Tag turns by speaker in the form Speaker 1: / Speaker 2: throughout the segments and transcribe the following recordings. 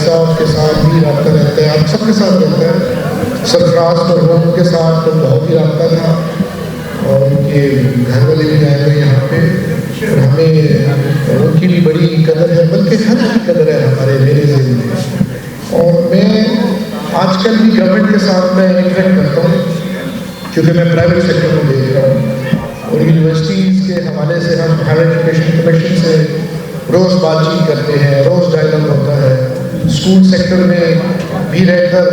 Speaker 1: صاحب کے ساتھ بھی رابطہ رہتا ہے، آپ سب کے ساتھ رہتا ہے. سرفراز مرحوم کے ساتھ تو بہت ہی رابطہ تھا، اور ان کے گھر والے بھی آئے ہوئے یہاں پہ، اور ہمیں ان کی بھی بڑی قدر ہے، بلکہ ہر کی قدر ہے ہمارے میرے ذہن میں. اور میں آج کل بھی گورنمنٹ کے ساتھ میں انٹریکٹ کرتا ہوں، کیونکہ میں پرائیویٹ سیکٹر کو دیکھ رہا ہوں، اور یونیورسٹیز کے حوالے سے ہم ہائر ایجوکیشن کمیشن سے روز بات چیت کرتے ہیں، روز ڈائلاگ ہوتا ہے. اسکول سیکٹر میں بھی رہ کر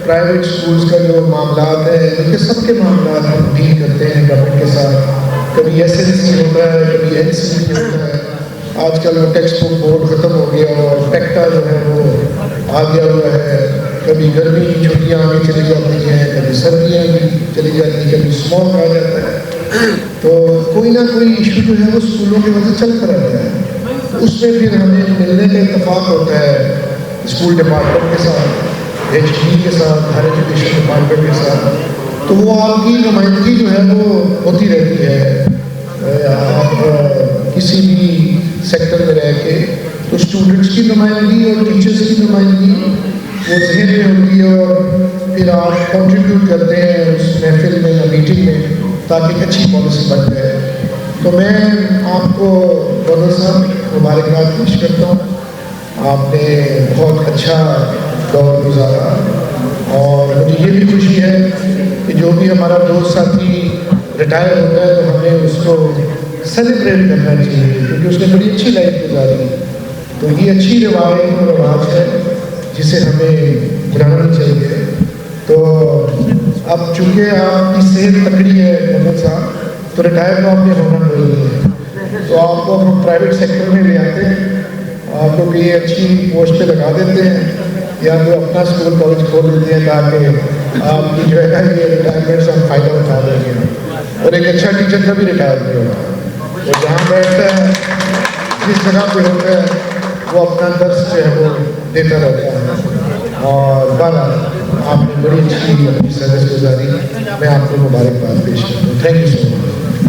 Speaker 1: پرائیویٹ اسکولز کا جو معاملات ہیں، بلکہ سب کے معاملات ہم ڈیل کرتے ہیں گورنمنٹ کے ساتھ. کبھی ایس این سی ہوتا ہے، کبھی این سی سی ہوتا ہے. آج کل وہ ٹیکسٹ بک بورڈ ختم ہو گیا اور پیکٹا جو ہے وہ آ گیا ہوا ہے. کبھی گرمی کی چھٹیاں آگے چلی جاتی ہیں، کبھی سردیاں بھی چلی جاتی ہیں، کبھی اسموک آ جاتا ہے. تو کوئی نہ کوئی ایشو جو ہے وہ اسکولوں کی وجہ سے چلتا رہتا ہے. اس میں پھر ہمیں ملنے کا اتفاق ہوتا ہے اسکول ڈپارٹمنٹ کے ساتھ، ایچ ڈی کے ساتھ، ہائر ایجوکیشن ڈپارٹمنٹ کے ساتھ. تو وہ آپ کی نمائندگی جو ہے وہ ہوتی رہتی ہے. آپ کسی بھی سیکٹر میں رہ کے تو اسٹوڈنٹس کی نمائندگی اور ٹیچرس کی نمائندگی وہ ذہن میں ہوتی ہے، اور پھر آپ کنٹریبیوٹ کرتے ہیں اس محفل میں یا میٹنگ میں تاکہ ایک اچھی پالیسی بن جائے. تو میں آپ کو گورنر صاحب مبارکباد پیش کرتا ہوں. آپ نے بہت اچھا دور گزارا، اور مجھے یہ بھی خوشی ہے کہ جو بھی ہمارا دوست ساتھی ریٹائر ہوتا ہے تو ہمیں اس کو سیلیبریٹ کرنا چاہیے، کیونکہ اس نے بڑی اچھی لائف گزاری. تو یہ اچھی روایت اور رواج ہے جسے ہمیں بڑھانا چاہیے. تو اب چونکہ آپ کی صحت تکڑی ہے محمد صاحب، تو ریٹائر تو آپ نے ہونا نہیں ہے، تو آپ کو ہم پرائیویٹ سیکٹر میں لے آتے ہیں، آپ کو بھی اچھی پوسٹ پہ لگا دیتے ہیں، یا تو اپنا اسکول کالج کھول دیتے ہیں تاکہ آپ کی جو ہے نا یہ ریٹائرمنٹ سے ہم فائدہ اٹھا دیں گے. اور ایک اچھا ٹیچر کا بھی ریٹائر نہیں ہوتا، اور جہاں بیٹھتا ہے جس جگہ پہ ہوتا ہے وہ اپنا درس جو ہے وہ دیتا رہتا ہے. اور بہرحال آپ نے بڑی اچھی اپنی سروس گزاری. میں آپ کو مبارکباد پیش کرتا ہوں. Thank you so much.